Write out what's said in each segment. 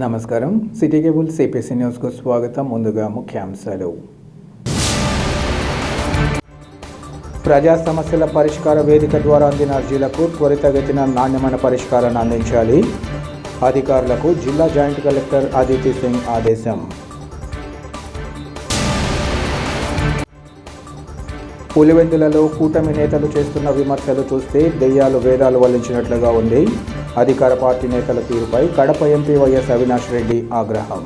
నమస్కారం. City cable CPC న్యూస్కు స్వాగతం. ముందుగా ముఖ్యాంశాలు. ప్రజా సమస్యల పరిష్కార వేదిక ద్వారా అందిన అర్జీలకు త్వరితగతిన నాణ్యమైన పరిష్కారాన్ని అందించాలి. అధికారులకు జిల్లా జాయింట్ కలెక్టర్ అదితి సింగ్ ఆదేశం. పులివెందులలో కూటమి నేతలు చేస్తున్న విమర్శలు చూస్తే దెయ్యాలు వేదాలు వల్లించినట్లుగా ఉంది. అధికార పార్టీ నేతల తీరుపై కడప ఎంపీ వైఎస్ అవినాష్ రెడ్డి ఆగ్రహం.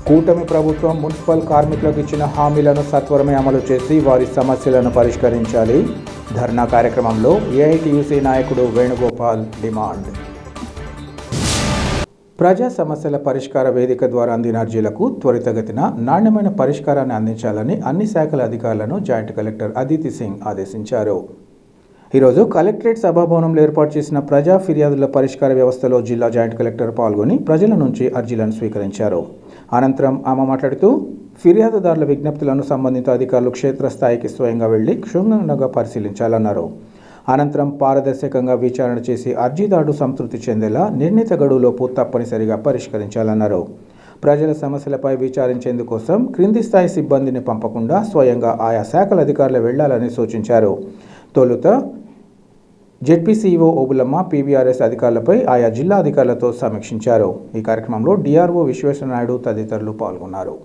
కూటమి ప్రభుత్వం మున్సిపల్ కార్మికులకు ఇచ్చిన హామీలను సత్వరమే అమలు చేసి వారి సమస్యలను పరిష్కరించాలి. ధర్నా కార్యక్రమంలో ఏఐటీయూసీ నాయకుడు వేణుగోపాల్ డిమాండ్. ప్రజా సమస్యల పరిష్కార వేదిక ద్వారా అందిన అర్జీలకు త్వరితగతిన నాణ్యమైన పరిష్కారాన్ని అందించాలని అన్ని శాఖల అధికారులను జాయింట్ కలెక్టర్ అదితి సింగ్ ఆదేశించారు. ఈరోజు కలెక్టరేట్ సభాభవనంలో ఏర్పాటు చేసిన ప్రజా ఫిర్యాదుల పరిష్కార వ్యవస్థలో జిల్లా జాయింట్ కలెక్టర్ పాల్గొని ప్రజల నుంచి అర్జీలను స్వీకరించారు. అనంతరం ఆమె మాట్లాడుతూ ఫిర్యాదుదారుల విజ్ఞప్తులను సంబంధిత అధికారులు క్షేత్రస్థాయికి స్వయంగా వెళ్లి క్షుణ్ణంగా పరిశీలించాలన్నారు. అనంతరం పారదర్శకంగా విచారణ చేసి అర్జీదారుడు సంతృప్తి చెందేలా నిర్ణీత గడువులోపు తప్పనిసరిగా పరిష్కరించాలన్నారు. ప్రజల సమస్యలపై విచారించేందుకోసం క్రింది స్థాయి సిబ్బందిని పంపకుండా స్వయంగా ఆయా శాఖల అధికారులు వెళ్లాలని సూచించారు. తొలుత జెడ్పీసీఈఓ ఓబులమ్మ పీవీఆర్ఎస్ అధికారులపై ఆయా జిల్లా అధికారులతో సమీక్షించారు. ఈ కార్యక్రమంలో డిఆర్ఓ విశ్వేశ్వరనాయుడు తదితరులు పాల్గొన్నారు.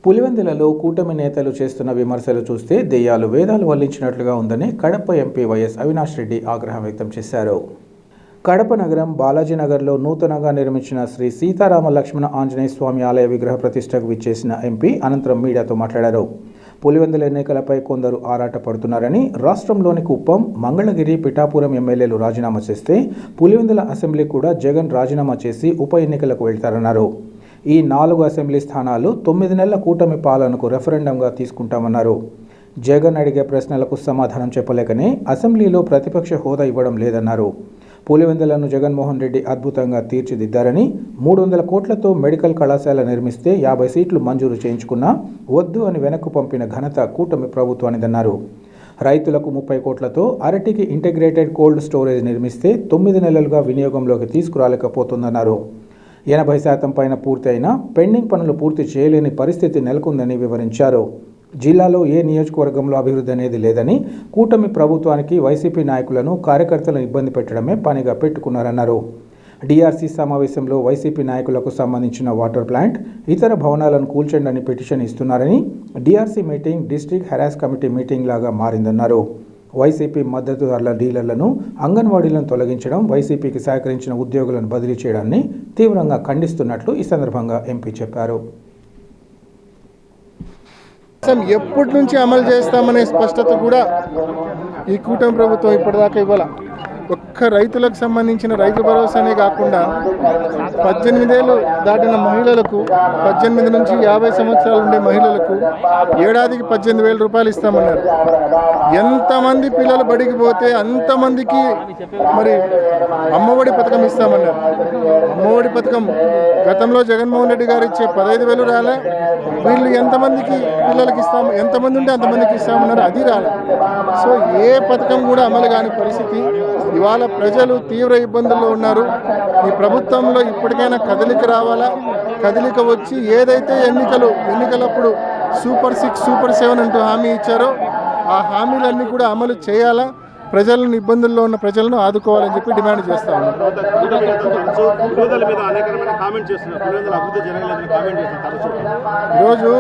పులివెందులలో కూటమి నేతలు చేస్తున్న విమర్శలు చూస్తే దెయ్యాలు వేదాలు వల్లించినట్లుగా ఉందని కడప ఎంపీ వైఎస్ అవినాష్ రెడ్డి ఆగ్రహం వ్యక్తం చేశారు. కడప నగరం బాలాజీనగర్లో నూతనంగా నిర్మించిన శ్రీ సీతారామ లక్ష్మణ ఆంజనేయ స్వామి ఆలయ విగ్రహ ప్రతిష్టకు విచ్చేసిన ఎంపీ అనంతరం మీడియాతో మాట్లాడారు. పులివెందుల ఎన్నికలపై కొందరు ఆరాట పడుతున్నారని, రాష్ట్రంలోని కుప్పం, మంగళగిరి, పిఠాపురం ఎమ్మెల్యేలు రాజీనామా చేస్తే పులివెందుల అసెంబ్లీ కూడా జగన్ రాజీనామా చేసి ఉప ఎన్నికలకు వెళ్తారన్నారు. ఈ 4 అసెంబ్లీ స్థానాలు 9 నెలల కూటమి పాలనకు రెఫరెండంగా తీసుకుంటామన్నారు. జగన్ అడిగే ప్రశ్నలకు సమాధానం చెప్పలేకనే అసెంబ్లీలో ప్రతిపక్ష హోదా ఇవ్వడం లేదన్నారు. పులివెందులను జగన్మోహన్ రెడ్డి అద్భుతంగా తీర్చిదిద్దారని, 300 కోట్లతో మెడికల్ కళాశాల నిర్మిస్తే 50 సీట్లు మంజూరు చేయించుకున్నా వద్దు అని వెనక్కు పంపిన ఘనత కూటమి ప్రభుత్వానిదన్నారు. రైతులకు 30 కోట్లతో అరటికి ఇంటిగ్రేటెడ్ కోల్డ్ స్టోరేజ్ నిర్మిస్తే 9 నెలలుగా వినియోగంలోకి తీసుకురాలేకపోతుందన్నారు. 80% పైన పూర్తయినా పెండింగ్ పనులు పూర్తి చేయలేని పరిస్థితి నెలకొందని వివరించారు. జిల్లాలో ఏ నియోజకవర్గంలో అభివృద్ధి అనేది లేదని, కూటమి ప్రభుత్వానికి వైసీపీ నాయకులను కార్యకర్తలను ఇబ్బంది పెట్టడమే పనిగా పెట్టుకున్నారన్నారు. డిఆర్సీ సమావేశంలో వైసీపీ నాయకులకు సంబంధించిన వాటర్ ప్లాంట్, ఇతర భవనాలను కూల్చండి పిటిషన్ ఇస్తున్నారని, DRC meeting district harass committee meeting లాగా మారిందన్నారు. వైసీపీ మద్దతుదారుల డీలర్లను, అంగన్వాడీలను తొలగించడం, వైసీపీకి సహకరించిన ఉద్యోగులను బదిలీ చేయడాన్ని తీవ్రంగా ఖండిస్తున్నట్లు ఈ సందర్భంగా ఎంపీ చెప్పారు. ఎప్పటి నుంచి అమలు చేస్తామనే స్పష్టత కూడా ఈ కూటమి ప్రభుత్వం ఇప్పటిదాకా ఇవ్వాల. ఒక్క రైతులకు సంబంధించిన రైతు భరోసానే కాకుండా 18 ఏళ్ళు దాటిన మహిళలకు, 18 నుంచి 50 సంవత్సరాలు ఉండే మహిళలకు ఏడాదికి 18,000 రూపాయలు ఇస్తామన్నారు. ఎంతమంది పిల్లలు బడికి పోతే అంతమందికి మరి అమ్మఒడి పథకం ఇస్తామన్నారు. అమ్మఒడి పథకం గతంలో జగన్మోహన్ రెడ్డి గారు ఇచ్చే 15,000 రాలే. వీళ్ళు ఎంతమందికి పిల్లలకి ఇస్తాము, ఎంతమంది ఉంటే అంతమందికి ఇస్తామన్నారు, అది రాలే. సో ఏ పథకం కూడా అమలు కాని పరిస్థితి. ఇవాళ ప్రజలు తీవ్ర ఇబ్బందుల్లో ఉన్నారు. ఈ ప్రభుత్వంలో ఇప్పటికైనా కదలిక రావాలా. కదలిక వచ్చి ఏదైతే ఎన్నికలప్పుడు సూపర్ 6, సూపర్ 7 అంటూ హామీ ఇచ్చారో ఆ హామీలన్నీ కూడా అమలు చేయాలా. ప్రజలను, ఇబ్బందుల్లో ఉన్న ప్రజలను ఆదుకోవాలని చెప్పి డిమాండ్ చేస్తా ఉన్నాం. ఈరోజు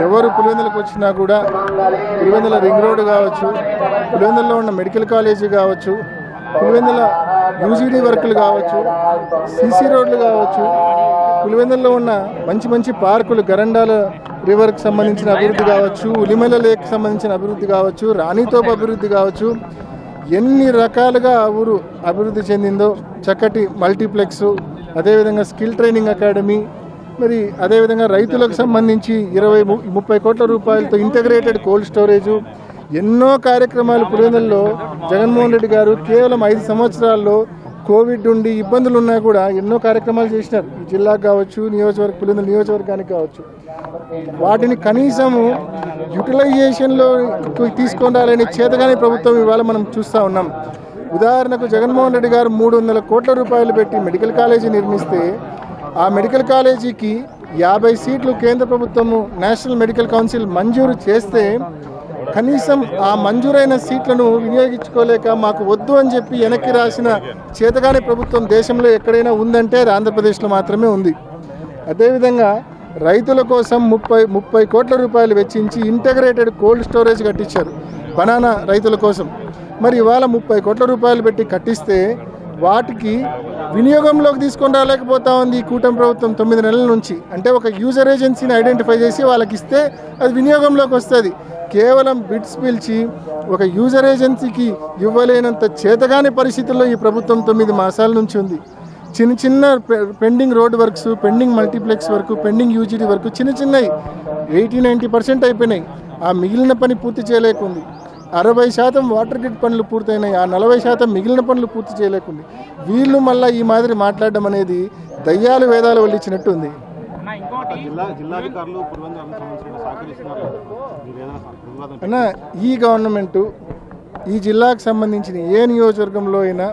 ఎవరు పులివెందులకు వచ్చినా కూడా పులివెందుల రింగ్ రోడ్డు కావచ్చు, పులివెందుల్లో ఉన్న మెడికల్ కాలేజీ కావచ్చు, పులివెందుల యూజీడీ వర్కులు కావచ్చు, సీసీ రోడ్లు కావచ్చు, పులివెందుల్లో ఉన్న మంచి మంచి పార్కులు, గరండాల రివర్కి సంబంధించిన అభివృద్ధి కావచ్చు, ఉలిమల లేక్ సంబంధించిన అభివృద్ధి కావచ్చు, రాణితోపు అభివృద్ధి కావచ్చు, ఎన్ని రకాలుగా ఆ ఊరు అభివృద్ధి చెందిందో. చక్కటి మల్టీప్లెక్స్, అదేవిధంగా స్కిల్ ట్రైనింగ్ అకాడమీ, మరి అదేవిధంగా రైతులకు సంబంధించి 20-30 కోట్ల రూపాయలతో ఇంటగ్రేటెడ్ కోల్డ్ స్టోరేజు, ఎన్నో కార్యక్రమాలు పులివెందుల్లో జగన్మోహన్ రెడ్డి గారు కేవలం 5 సంవత్సరాల్లో కోవిడ్ ఉండి ఇబ్బందులు ఉన్నా కూడా ఎన్నో కార్యక్రమాలు చేసినారు. ఈ జిల్లాకు కావచ్చు, పులివెందుల నియోజకవర్గానికి కావచ్చు. వాటిని కనీసము యూటిలైజేషన్లో తీసుకొనాలని చేతగానే ప్రభుత్వం ఇవాళ మనం చూస్తూ ఉన్నాం. ఉదాహరణకు జగన్మోహన్ రెడ్డి గారు 300 కోట్ల రూపాయలు పెట్టి మెడికల్ కాలేజీ నిర్మిస్తే ఆ మెడికల్ కాలేజీకి 50 సీట్లు కేంద్ర ప్రభుత్వము నేషనల్ మెడికల్ కౌన్సిల్ మంజూరు చేస్తే కనీసం ఆ మంజూరైన సీట్లను వినియోగించుకోలేక మాకు వద్దు అని చెప్పి వెనక్కి రాసిన చేతగానే ప్రభుత్వం దేశంలో ఎక్కడైనా ఉందంటే అది ఆంధ్రప్రదేశ్లో మాత్రమే ఉంది. అదేవిధంగా రైతుల కోసం 30 కోట్ల రూపాయలు వెచ్చించి ఇంటగ్రేటెడ్ కోల్డ్ స్టోరేజ్ కట్టించారు బనానా రైతుల కోసం. మరి ఇవాళ 30 కోట్ల రూపాయలు పెట్టి కట్టిస్తే వాటికి వినియోగంలోకి తీసుకొని రాలేకపోతా ఉంది ఈ కూటమి ప్రభుత్వం 9 నెలల నుంచి. అంటే ఒక యూజర్ ఏజెన్సీని ఐడెంటిఫై చేసి వాళ్ళకి ఇస్తే అది వినియోగంలోకి వస్తుంది. కేవలం బిడ్స్ పిలిచి ఒక యూజర్ ఏజెన్సీకి ఇవ్వలేనంత చేతగాని పరిస్థితుల్లో ఈ ప్రభుత్వం 9 మాసాల నుంచి ఉంది. చిన్న pending road works, pending multiplex work, pending UGD work చిన్నవి 80-90% అయిపోయినాయి. ఆ మిగిలిన పని పూర్తి చేయలేకుంది. 60% వాటర్ గ్రిడ్ పనులు పూర్తయినాయి. ఆ 40% మిగిలిన పనులు పూర్తి చేయలేకుంది. వీళ్ళు మళ్ళీ ఈ మాదిరి మాట్లాడడం అనేది దయ్యాలు వేదాలు వల్లించినట్టు ఉంది. అన్న, ఈ గవర్నమెంటు ఈ జిల్లాకు సంబంధించిన ఏ నియోజకవర్గంలో అయినా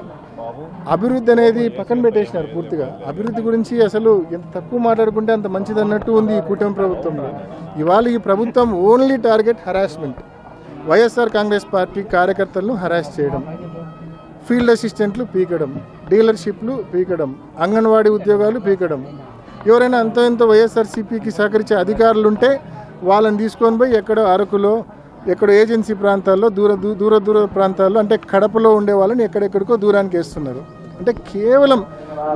అభివృద్ధి అనేది పక్కన పెట్టేసినారు పూర్తిగా. అభివృద్ధి గురించి అసలు ఎంత తక్కువ మాట్లాడుకుంటే అంత మంచిది అన్నట్టు ఉంది ఈ కూటమి ప్రభుత్వంలో. ఇవాళ ఈ ప్రభుత్వం only target harassment. YSR Congress party కార్యకర్తలను హరాస్ చేయడం, ఫీల్డ్ అసిస్టెంట్లు పీకడం, డీలర్షిప్లు పీకడం, అంగన్వాడీ ఉద్యోగాలు పీకడం. ఎవరైనా అంతో ఎంతో వైఎస్ఆర్సీపీకి సహకరించే అధికారులు ఉంటే వాళ్ళని తీసుకొని పోయి ఎక్కడో అరకులో, ఎక్కడో ఏజెన్సీ ప్రాంతాల్లో, దూర ప్రాంతాల్లో, అంటే కడపలో ఉండే వాళ్ళని ఎక్కడెక్కడికో దూరానికి వేస్తున్నారు. అంటే కేవలం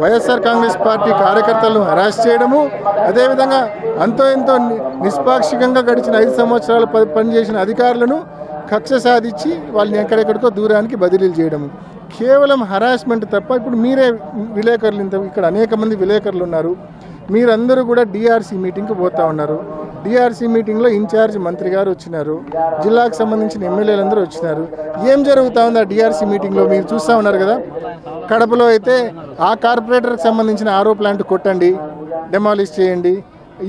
వైఎస్ఆర్ కాంగ్రెస్ పార్టీ కార్యకర్తలను హరాస్ చేయడము, అదేవిధంగా అంతో ఎంతో నిష్పాక్షికంగా గడిచిన 5 సంవత్సరాలు పనిచేసిన అధికారులను కక్ష సాధించి వాళ్ళని ఎక్కడెక్కడికో దూరానికి బదిలీలు చేయడము. కేవలం హరాస్మెంట్ తప్ప. ఇప్పుడు మీరే విలేకరులు, ఇక్కడ అనేక మంది విలేకరులు ఉన్నారు. మీరందరూ కూడా డిఆర్సీ మీటింగ్కి పోతా ఉన్నారు. డిఆర్సీ మీటింగ్లో ఇన్ఛార్జ్ మంత్రి గారు వచ్చినారు, జిల్లాకు సంబంధించిన ఎమ్మెల్యేలందరూ వచ్చినారు. ఏం జరుగుతూ ఉంది ఆ డిఆర్సీ మీటింగ్లో మీరు చూస్తూ ఉన్నారు కదా. కడపలో అయితే ఆ కార్పొరేటర్కి సంబంధించిన ఆరో ప్లాంట్ కొట్టండి, డెమాలిష్ చేయండి.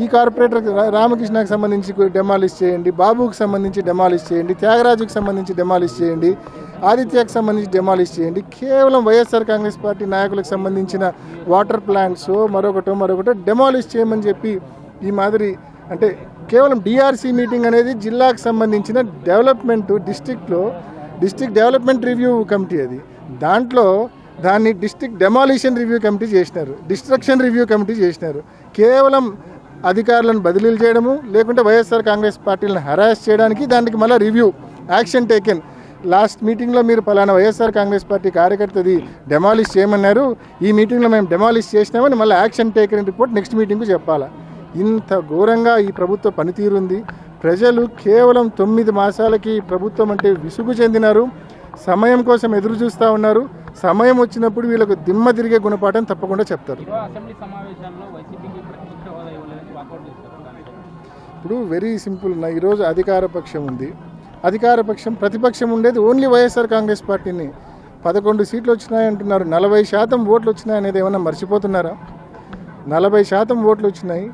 ఈ కార్పొరేటర్ రామకృష్ణకు సంబంధించి డెమాలిష్ చేయండి, బాబుకి సంబంధించి డెమాలిష్ చేయండి, త్యాగరాజుకి సంబంధించి డెమాలిష్ చేయండి, ఆదిత్యకు సంబంధించి డెమాలిష్ చేయండి. కేవలం వైఎస్ఆర్ కాంగ్రెస్ పార్టీ నాయకులకు సంబంధించిన వాటర్ ప్లాంట్స్ మరొకటో డెమాలిష్ చేయమని చెప్పి ఈ మాదిరి అంటే కేవలం డిఆర్సీ మీటింగ్ అనేది జిల్లాకు సంబంధించిన development district development review committee అది. దాంట్లో దాన్ని డిస్ట్రిక్ట్ డెమాలిషన్ రివ్యూ కమిటీ చేసినారు, డిస్ట్రక్షన్ రివ్యూ కమిటీ చేసినారు. కేవలం అధికారులను బదిలీలు చేయడము, లేకుంటే వైఎస్ఆర్ కాంగ్రెస్ పార్టీలను హరాస్ చేయడానికి దానికి మళ్ళీ రివ్యూ యాక్షన్ టేకెన్. లాస్ట్ మీటింగ్లో మీరు పలానా వైఎస్ఆర్ కాంగ్రెస్ పార్టీ కార్యకర్తది డెమాలిష్ చేయమన్నారు, ఈ మీటింగ్లో మేము డెమాలిష్ చేసినామని మళ్ళీ యాక్షన్ టేకెన్ రిపోర్ట్ నెక్స్ట్ మీటింగ్కు చెప్పాలా. ఇంత ఘోరంగా ఈ ప్రభుత్వ పనితీరుంది. ప్రజలు కేవలం 9 మాసాలకి ప్రభుత్వం అంటే విసుగు చెందినారు, సమయం కోసం ఎదురు చూస్తూ ఉన్నారు. సమయం వచ్చినప్పుడు వీళ్ళకు దిమ్మ తిరిగే గుణపాఠం తప్పకుండా చెప్తారు. ఇప్పుడు వెరీ సింపుల్, ఈరోజు అధికార పక్షం ఉంది, ప్రతిపక్షం ఉండేది ఓన్లీ వైఎస్ఆర్ కాంగ్రెస్ పార్టీని. 11 సీట్లు వచ్చినాయంటున్నారు, 40% ఓట్లు వచ్చినాయనేది ఏమన్నా మర్చిపోతున్నారా? 40% ఓట్లు వచ్చినాయి,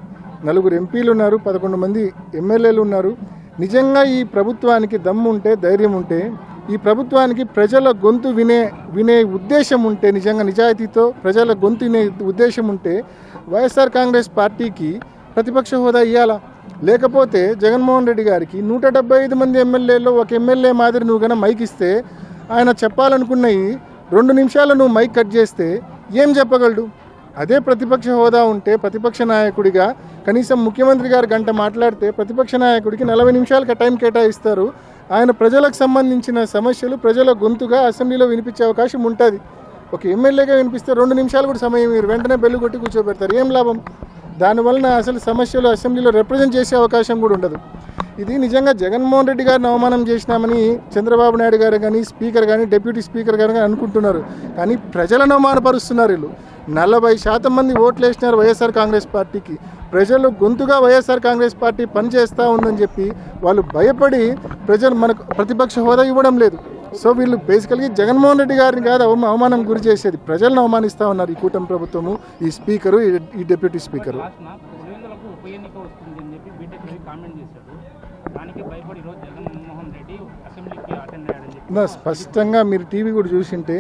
4 ఎంపీలు ఉన్నారు, 11 మంది ఎమ్మెల్యేలు ఉన్నారు. నిజంగా ఈ ప్రభుత్వానికి దమ్ము ఉంటే, ధైర్యం ఉంటే, ఈ ప్రభుత్వానికి ప్రజల గొంతు వినే ఉద్దేశం ఉంటే, నిజంగా నిజాయితీతో ప్రజల గొంతు వినే ఉద్దేశం ఉంటే వైఎస్ఆర్ కాంగ్రెస్ పార్టీకి ప్రతిపక్ష హోదా ఇవ్వాలా. లేకపోతే జగన్మోహన్ రెడ్డి గారికి 175 మంది ఎమ్మెల్యేలో ఒక ఎమ్మెల్యే మాదిరి నువ్వు కన్నా మైక్ ఇస్తే, ఆయన చెప్పాలనుకున్నవి 2 నిమిషాలు నువ్వు మైక్ కట్ చేస్తే ఏం చెప్పగలడు? అదే ప్రతిపక్ష హోదా ఉంటే ప్రతిపక్ష నాయకుడిగా కనీసం ముఖ్యమంత్రి గారు గంట మాట్లాడితే ప్రతిపక్ష నాయకుడికి 40 నిమిషాలకి టైం కేటాయిస్తారు. ఆయన ప్రజలకు సంబంధించిన సమస్యలు ప్రజల గొంతుగా అసెంబ్లీలో వినిపించే అవకాశం ఉంటుంది. ఒక ఎమ్మెల్యేగా వినిపిస్తే 2 నిమిషాలు కూడా సమయం మీరు వెంటనే బెల్లు కొట్టి కూర్చోబెడతారు. ఏం లాభం? దానివలన అసలు సమస్యలు అసెంబ్లీలో రిప్రజెంట్ చేసే అవకాశం కూడా ఉండదు. ఇది నిజంగా జగన్మోహన్ రెడ్డి గారిని అవమానం చేసినామని చంద్రబాబు నాయుడు గారు కానీ, స్పీకర్ కానీ, డిప్యూటీ స్పీకర్ గారు కానీ అనుకుంటున్నారు. కానీ ప్రజలను అవమానపరుస్తున్నారు వీళ్ళు. 40% మంది ఓట్లు వేసినారు వైఎస్ఆర్ కాంగ్రెస్ పార్టీకి. ప్రజలు గొంతుగా వైఎస్ఆర్ కాంగ్రెస్ పార్టీ పనిచేస్తూ ఉందని చెప్పి వాళ్ళు భయపడి ప్రజలు మనకు ప్రతిపక్ష హోదా ఇవ్వడం లేదు. సో వీళ్ళు బేసికల్గా జగన్మోహన్ రెడ్డి గారిని కాదు అవమానం గురి చేసేది, ప్రజలను అవమానిస్తూ ఉన్నారు ఈ కూటమి ప్రభుత్వము, ఈ స్పీకరు, ఈ డిప్యూటీ స్పీకరు. స్పష్టంగా మీరు టీవీ కూడా చూసింటే,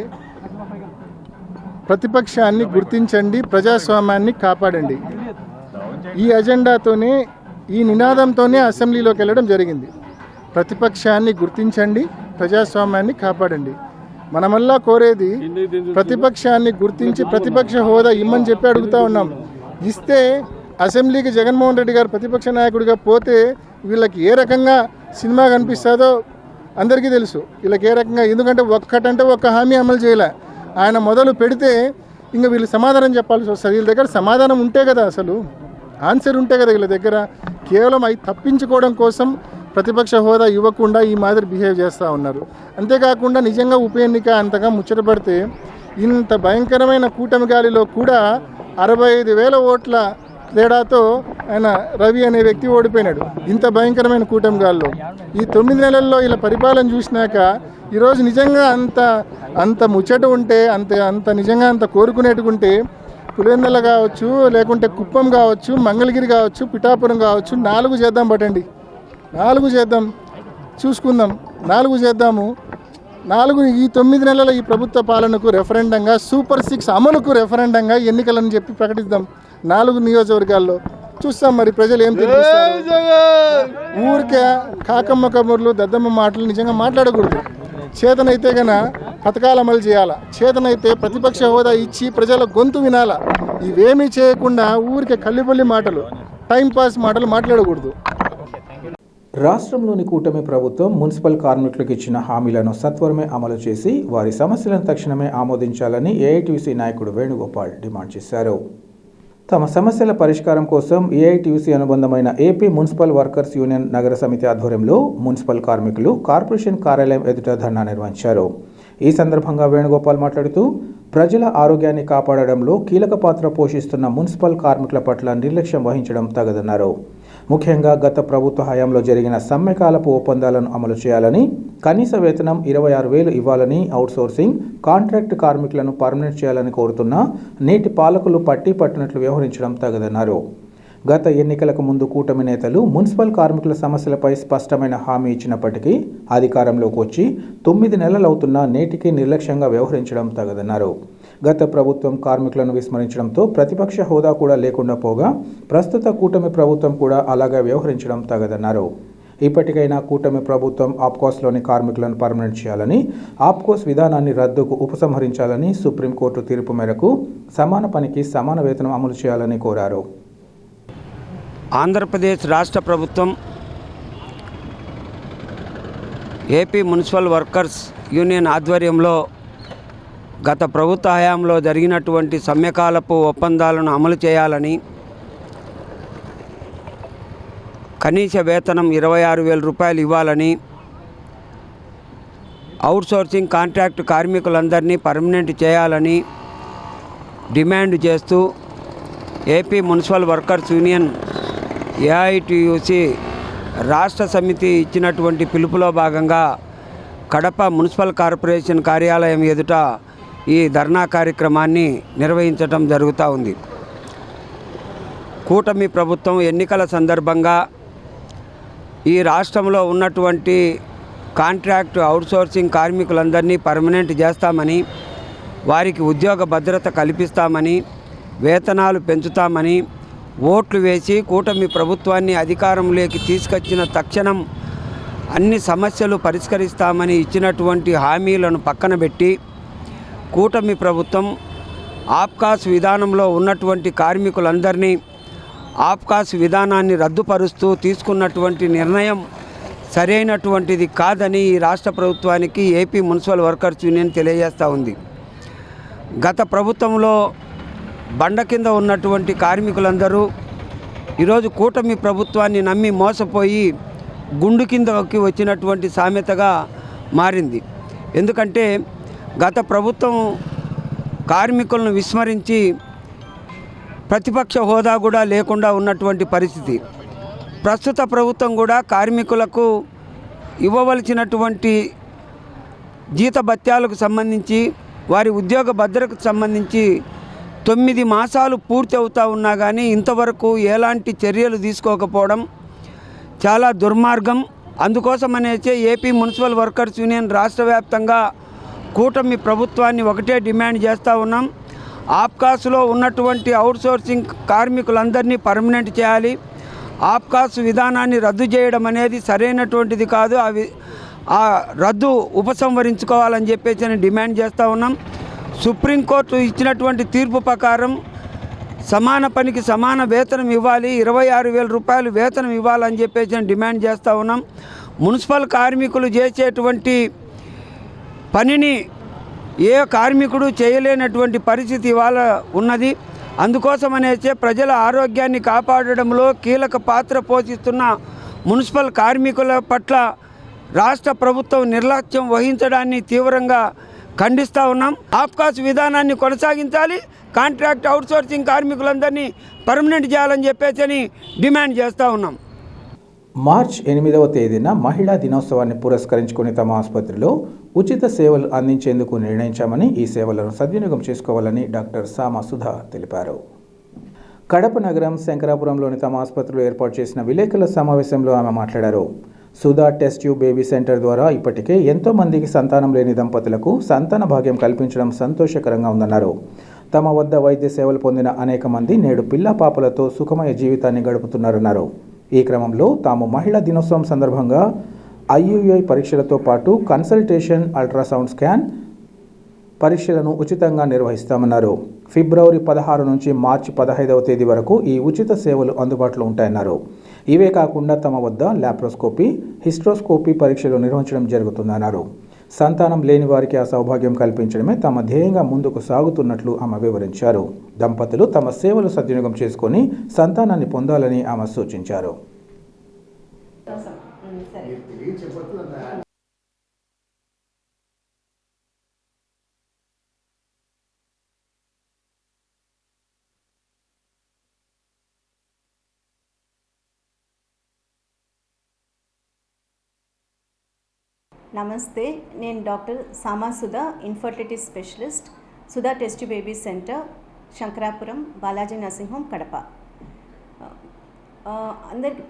ప్రతిపక్షాన్ని గుర్తించండి, ప్రజాస్వామ్యాన్ని కాపాడండి, ఈ అజెండాతోనే, ఈ నినాదంతోనే అసెంబ్లీలోకి వెళ్ళడం జరిగింది. ప్రతిపక్షాన్ని గుర్తించండి, ప్రజాస్వామ్యాన్ని కాపాడండి. మనమల్లా కోరేది ప్రతిపక్షాన్ని గుర్తించి ప్రతిపక్ష హోదా ఇమ్మని చెప్పి అడుగుతూ ఉన్నాం. ఇస్తే అసెంబ్లీకి జగన్మోహన్ రెడ్డి గారు ప్రతిపక్ష నాయకుడిగా పోతే వీళ్ళకి ఏ రకంగా సినిమా కనిపిస్తుందో అందరికీ తెలుసు. వీళ్ళకి ఏ రకంగా, ఎందుకంటే ఒక్క హామీ అమలు చేయలే. ఆయన మొదలు పెడితే ఇంకా వీళ్ళు సమాధానం చెప్పాల్సి వస్తుంది. వీళ్ళ దగ్గర సమాధానం ఉంటే కదా, అసలు ఆన్సర్ ఉంటే కదా వీళ్ళ దగ్గర. కేవలం అవి తప్పించుకోవడం కోసం ప్రతిపక్ష హోదా ఇవ్వకుండా ఈ మాదిరి బిహేవ్ చేస్తూ ఉన్నారు. అంతేకాకుండా నిజంగా ఉప ఎన్నిక అంతగా ముచ్చటపడితే ఇంత భయంకరమైన కూటమి గాలిలో కూడా 65,000 ఓట్ల తేడాతో ఆయన రవి అనే వ్యక్తి ఓడిపోయినాడు. ఇంత భయంకరమైన కూటమి గాలిలో ఈ 9 నెలల్లో ఇలా పరిపాలన చూసినాక ఈరోజు నిజంగా అంత ముచ్చట ఉంటే, అంత నిజంగా అంత కోరుకునేట్టుకుంటే పులివెందుల కావచ్చు, లేకుంటే కుప్పం కావచ్చు, మంగళగిరి కావచ్చు, పిఠాపురం కావచ్చు, 4 చేద్దాం. పట్టండి, 4 చేద్దాం, చూసుకుందాం, 4 చేద్దాము. 4 ఈ 9 నెలల ఈ ప్రభుత్వ పాలనకు రెఫరెండంగా, సూపర్ 6 అమలుకు రెఫరెండంగా ఎన్నికలని చెప్పి ప్రకటిద్దాం 4 నియోజకవర్గాల్లో. చూస్తాం మరి ప్రజలు ఏం తీర్పిస్తారు. ఊరికే కాకమ్మ కబుర్లు, దద్దమ్మ మాటలు నిజంగా మాట్లాడకూడదు. చేతనైతే గన పథకాలు అమలు చేయాలా, చేతనైతే ప్రతిపక్ష హోదా ఇచ్చి ప్రజల గొంతు వినాలా. ఇవేమీ చేయకుండా ఊరికే కల్లిపల్లి మాటలు, టైంపాస్ మాటలు మాట్లాడకూడదు. రాష్ట్రంలోని కూటమి ప్రభుత్వం మున్సిపల్ కార్మికులకు ఇచ్చిన హామీలను సత్వరమే అమలు చేసి వారి సమస్యలను తక్షణమే ఆమోదించాలని ఏఐటీయూసీ నాయకుడు వేణుగోపాల్ డిమాండ్ చేశారు. తమ సమస్యల పరిష్కారం కోసం ఏఐటీయూసీ అనుబంధమైన ఏపీ మున్సిపల్ వర్కర్స్ యూనియన్ నగర సమితి ఆధ్వర్యంలో మున్సిపల్ కార్మికులు కార్పొరేషన్ కార్యాలయం ఎదుట ధర్నా నిర్వహించారు. ఈ సందర్భంగా వేణుగోపాల్ మాట్లాడుతూ, ప్రజల ఆరోగ్యాన్ని కాపాడడంలో కీలక పాత్ర పోషిస్తున్న మున్సిపల్ కార్మికుల పట్ల నిర్లక్ష్యం వహించడం తగదన్నారు. ముఖ్యంగా గత ప్రభుత్వ హయాంలో జరిగిన సమ్మెకాలపు ఒప్పందాలను అమలు చేయాలని, కనీస వేతనం 26,000 ఇవ్వాలని, అవుట్సోర్సింగ్, కాంట్రాక్ట్ కార్మికులను పర్మనెంట్ చేయాలని కోరుతున్నా నేటి పాలకులు పట్టినట్లు వ్యవహరించడం తగదన్నారు. గత ఎన్నికలకు ముందు కూటమి నేతలు మున్సిపల్ కార్మికుల సమస్యలపై స్పష్టమైన హామీ ఇచ్చినప్పటికీ అధికారంలోకి వచ్చి 9 నెలలవుతున్నా నేటికి నిర్లక్ష్యంగా వ్యవహరించడం తగదన్నారు. గత ప్రభుత్వం కార్మికులను విస్మరించడంతో ప్రతిపక్ష హోదా కూడా లేకుండా పోగా ప్రస్తుత కూటమి ప్రభుత్వం కూడా అలాగే వ్యవహరించడం తగదన్నారు. ఇప్పటికైనా కూటమి ప్రభుత్వం ఆప్కాస్లోని కార్మికులను పర్మనెంట్ చేయాలని, ఆప్కాస్ విధానాన్ని రద్దుకు ఉపసంహరించాలని, సుప్రీంకోర్టు తీర్పు మేరకు సమాన పనికి సమాన వేతనం అమలు చేయాలని కోరారు. ఆంధ్రప్రదేశ్ రాష్ట్ర ప్రభుత్వం ఏపీ మున్సిపల్ వర్కర్స్ యూనియన్ ఆధ్వర్యంలో గత ప్రభుత్వ హయాంలో జరిగినటువంటి సమ్మెకాలపు ఒప్పందాలను అమలు చేయాలని, కనీస వేతనం 26,000 రూపాయలు ఇవ్వాలని, అవుట్సోర్సింగ్ కాంట్రాక్ట్ కార్మికులందరినీ పర్మనెంట్ చేయాలని డిమాండ్ చేస్తూ AP municipal workers union AITUC రాష్ట్ర సమితి ఇచ్చినటువంటి పిలుపులో భాగంగా కడప మున్సిపల్ కార్పొరేషన్ కార్యాలయం ఎదుట ఈ ధర్నా కార్యక్రమాన్ని నిర్వహించడం జరుగుతూ ఉంది. కూటమి ప్రభుత్వం ఎన్నికల సందర్భంగా ఈ రాష్ట్రంలో ఉన్నటువంటి కాంట్రాక్ట్ అవుట్సోర్సింగ్ కార్మికులందరినీ పర్మనెంట్ చేస్తామని, వారికి ఉద్యోగ భద్రత కల్పిస్తామని, వేతనాలు పెంచుతామని ఓట్లు వేసి కూటమి ప్రభుత్వాన్ని అధికారంలోకి తీసుకొచ్చిన తక్షణం అన్ని సమస్యలు పరిష్కరిస్తామని ఇచ్చినటువంటి హామీలను పక్కన పెట్టి కూటమి ప్రభుత్వం ఆప్కాస్ విధానంలో ఉన్నటువంటి కార్మికులందరినీ ఆప్కాస్ విధానాన్ని రద్దుపరుస్తూ తీసుకున్నటువంటి నిర్ణయం సరైనటువంటిది కాదని ఈ రాష్ట్ర ప్రభుత్వానికి ఏపీ మున్సిపల్ వర్కర్స్ యూనియన్ తెలియజేస్తూ ఉంది. గత ప్రభుత్వంలో బండ కింద ఉన్నటువంటి కార్మికులందరూ ఈరోజు కూటమి ప్రభుత్వాన్ని నమ్మి మోసపోయి గుండు కిందకి వచ్చినటువంటి సామెతగా మారింది. ఎందుకంటే గత ప్రభుత్వం కార్మికులను విస్మరించి ప్రతిపక్ష హోదా కూడా లేకుండా ఉన్నటువంటి పరిస్థితి. ప్రస్తుత ప్రభుత్వం కూడా కార్మికులకు ఇవ్వవలసినటువంటి జీతభత్యాలకు సంబంధించి, వారి ఉద్యోగ భద్రతకు సంబంధించి 9 మాసాలు పూర్తి అవుతూ ఉన్నా కానీ ఇంతవరకు ఎలాంటి చర్యలు తీసుకోకపోవడం చాలా దుర్మార్గం. అందుకోసమనేసే ఏపీ మున్సిపల్ వర్కర్స్ యూనియన్ రాష్ట్ర వ్యాప్తంగా కూటమి ప్రభుత్వాన్ని ఒకటే డిమాండ్ చేస్తూ ఉన్నాం. ఆప్కాస్లో ఉన్నటువంటి అవుట్సోర్సింగ్ కార్మికులందరినీ పర్మనెంట్ చేయాలి. ఆప్కాస్ విధానాన్ని రద్దు చేయడం అనేది సరైనటువంటిది కాదు. ఆ రద్దు ఉపసంహరించుకోవాలని చెప్పేసి డిమాండ్ చేస్తూ ఉన్నాం. సుప్రీంకోర్టు ఇచ్చినటువంటి తీర్పు ప్రకారం సమాన పనికి సమాన వేతనం ఇవ్వాలి, 26,000 రూపాయలు వేతనం ఇవ్వాలని చెప్పేసి డిమాండ్ చేస్తూ ఉన్నాం. మున్సిపల్ కార్మికులు చేసేటువంటి పనిని ఏ కార్మికుడు చేయలేనటువంటి పరిస్థితి ఇవాళ ఉన్నది. అందుకోసమనేసే ప్రజల ఆరోగ్యాన్ని కాపాడడంలో కీలక పాత్ర పోషిస్తున్న మున్సిపల్ కార్మికుల పట్ల రాష్ట్ర ప్రభుత్వం నిర్లక్ష్యం వహించడాన్ని తీవ్రంగా ఖండిస్తూ ఉన్నాం. ఆప్కాస్ విధానాన్ని కొనసాగించాలి, కాంట్రాక్ట్ అవుట్సోర్సింగ్ కార్మికులందరినీ పర్మనెంట్ చేయాలని చెప్పేసి డిమాండ్ చేస్తూ ఉన్నాం. మార్చ్ 8వ తేదీన మహిళా దినోత్సవాన్ని పురస్కరించుకుని తమ ఆసుపత్రిలో ఉచిత సేవలు అందించేందుకు నిర్ణయించామని, ఈ సేవలను సద్వినియోగం చేసుకోవాలని డాక్టర్ సామా సుధా తెలిపారు. కడప నగరం శంకరాపురంలోని తమ ఆసుపత్రిలో ఏర్పాటు చేసిన విలేకరుల సమావేశంలో ఆమె మాట్లాడారు. Sudha test tube baby centre ద్వారా ఇప్పటికే ఎంతో మందికి సంతానం లేని దంపతులకు సంతాన భాగ్యం కల్పించడం సంతోషకరంగా ఉందన్నారు. తమ వద్ద వైద్య సేవలు పొందిన అనేక మంది నేడు పిల్లా పాపలతో సుఖమయ జీవితాన్ని గడుపుతున్నారన్నారు. ఈ క్రమంలో తాము మహిళా దినోత్సవం సందర్భంగా IUI పరీక్షలతో పాటు కన్సల్టేషన్, అల్ట్రాసౌండ్ స్కాన్ పరీక్షలను ఉచితంగా నిర్వహిస్తామన్నారు. ఫిబ్రవరి 16 నుంచి మార్చి 15వ తేదీ వరకు ఈ ఉచిత సేవలు అందుబాటులో ఉంటాయన్నారు. ఇవే కాకుండా తమ వద్ద ల్యాప్రోస్కోపీ, హిస్ట్రోస్కోపీ పరీక్షలు నిర్వహించడం జరుగుతుందన్నారు. సంతానం లేని వారికి ఆ సౌభాగ్యం కల్పించడమే తమ ధ్యేయంగా ముందుకు సాగుతున్నట్లు ఆమె వివరించారు. దంపతులు తమ సేవలు సద్వినియోగం చేసుకొని సంతానాన్ని పొందాలని ఆమె సూచించారు. నమస్తే, నేను doctor Sama Sudha, infertility specialist, Sudha test baby centre, Shankarapuram, Balaji nursing home, Kadapa. అందరికి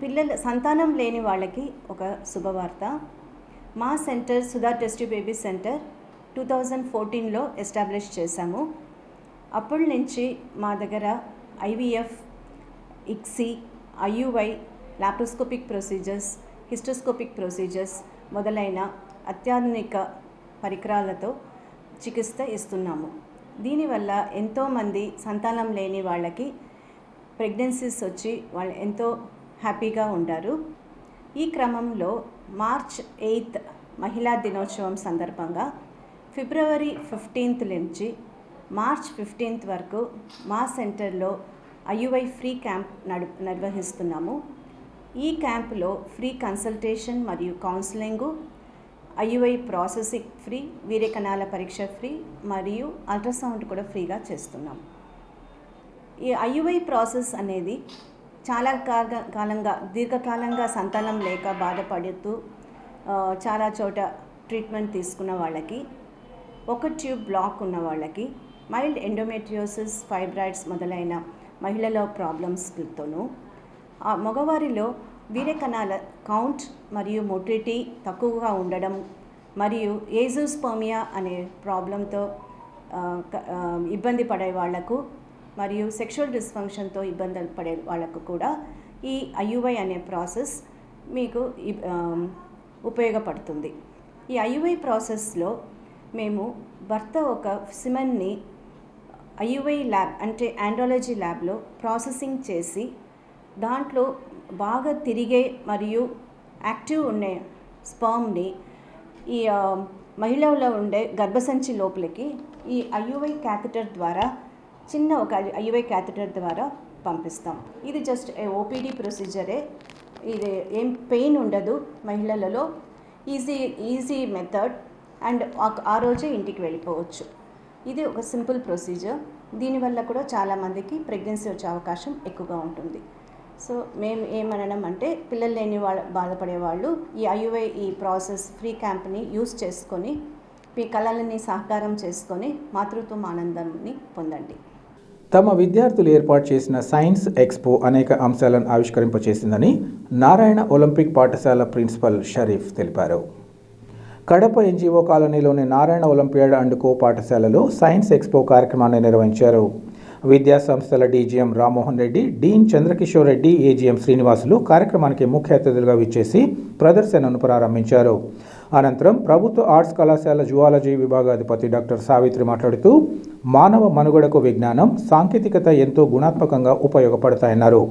సంతానం లేని వాళ్ళకి ఒక శుభవార్త. మా centre Sudha test baby centre 2014లో ఎస్టాబ్లిష్ చేశాము. అప్పటి నుంచి మా దగ్గర IVF, ICSI, IUI, laparoscopic procedures, hysteroscopic procedures మొదలైన అత్యాధునిక పరికరాలతో చికిత్స ఇస్తున్నాము. దీనివల్ల ఎంతోమంది సంతానం లేని వాళ్ళకి ప్రెగ్నెన్సీస్ వచ్చి వాళ్ళు ఎంతో హ్యాపీగా ఉంటారు. ఈ క్రమంలో March 8 మహిళా దినోత్సవం సందర్భంగా February 15 నుంచి March 15 వరకు మా సెంటర్లో IUI ఫ్రీ క్యాంప్ నిర్వహిస్తున్నాము. ఈ క్యాంపులో ఫ్రీ కన్సల్టేషన్ మరియు కౌన్సిలింగు, IUI ప్రాసెసింగ్ ఫ్రీ, వీర్యకణాల పరీక్ష ఫ్రీ మరియు అల్ట్రాసౌండ్ కూడా ఫ్రీగా చేస్తున్నాం. ఈ IUI ప్రాసెస్ అనేది చాలా దీర్ఘకాలంగా సంతానం లేక బాధపడుతూ చాలా చోట ట్రీట్మెంట్ తీసుకున్న వాళ్ళకి, ఒక ట్యూబ్ బ్లాక్ ఉన్న వాళ్ళకి, మైల్డ్ ఎండోమెట్రియోసిస్, ఫైబ్రాయిడ్స్ మొదలైన మహిళల ప్రాబ్లమ్స్తోనూ, మగవారిలో వీర్యకణాల కౌంట్ మరియు మొటిలిటీ తక్కువగా ఉండడం మరియు ఏజోస్పర్మియా అనే ప్రాబ్లంతో ఇబ్బంది పడే వాళ్లకు మరియు సెక్షువల్ డిస్ఫంక్షన్తో ఇబ్బంది పడే వాళ్ళకు కూడా ఈ IUI అనే ప్రాసెస్ మీకు ఉపయోగపడుతుంది. ఈ IUI ప్రాసెస్లో మేము భర్త ఒక సిమెన్ని IUI ల్యాబ్ అంటే ఆండ్రాలజీ ల్యాబ్లో ప్రాసెసింగ్ చేసి దాంట్లో బాగా తిరిగే మరియు యాక్టివ్ ఉండే స్పర్మ్ని ఈ మహిళలో ఉండే గర్భసంచి లోపలికి ఈ IUI క్యాథెటర్ ద్వారా ఒక IUI క్యాథెటర్ ద్వారా పంపిస్తాం. ఇది జస్ట్ OPD ప్రొసీజరే. ఇది ఏం పెయిన్ ఉండదు మహిళలలో. ఈజీ మెథడ్ అండ్ ఆ రోజే ఇంటికి వెళ్ళిపోవచ్చు. ఇది ఒక సింపుల్ ప్రొసీజర్. దీనివల్ల కూడా చాలామందికి ప్రెగ్నెన్సీ వచ్చే అవకాశం ఎక్కువగా ఉంటుంది. సో మేము ఏమనడం అంటే పిల్లలు లేని బాధపడే వాళ్ళు ఈ IUI ఈ ప్రాసెస్ ఫ్రీ క్యాంప్ని యూజ్ చేసుకొని మీ కళలని సహకారం చేసుకొని మాతృత్వం ఆనందాన్ని పొందండి. తమ విద్యార్థులు ఏర్పాటు చేసిన సైన్స్ ఎక్స్పో అనేక అంశాలను ఆవిష్కరింపచేసిందని నారాయణ ఒలింపిక్ పాఠశాల ప్రిన్సిపల్ షరీఫ్ తెలిపారు. కడప NGO కాలనీలోని నారాయణ ఒలింపియాడ్ అండ్ కో పాఠశాలలో సైన్స్ ఎక్స్పో కార్యక్రమాన్ని నిర్వహించారు. విద్యా సంస్థల DGM రామ్మోహన్ రెడ్డి, డీన్ చంద్రకిషోర్ రెడ్డి, AGM శ్రీనివాసులు కార్యక్రమానికి ముఖ్య అతిథులుగా విచ్చేసి ప్రదర్శనను ప్రారంభించారు. అనంతరం ప్రభుత్వ ఆర్ట్స్ కళాశాల జువాలజీ విభాగాధిపతి డాక్టర్ సావిత్రి మాట్లాడుతూ మానవ మనుగడకు విజ్ఞానం, సాంకేతికత ఎంతో గుణాత్మకంగా ఉపయోగపడతాయన్నారు.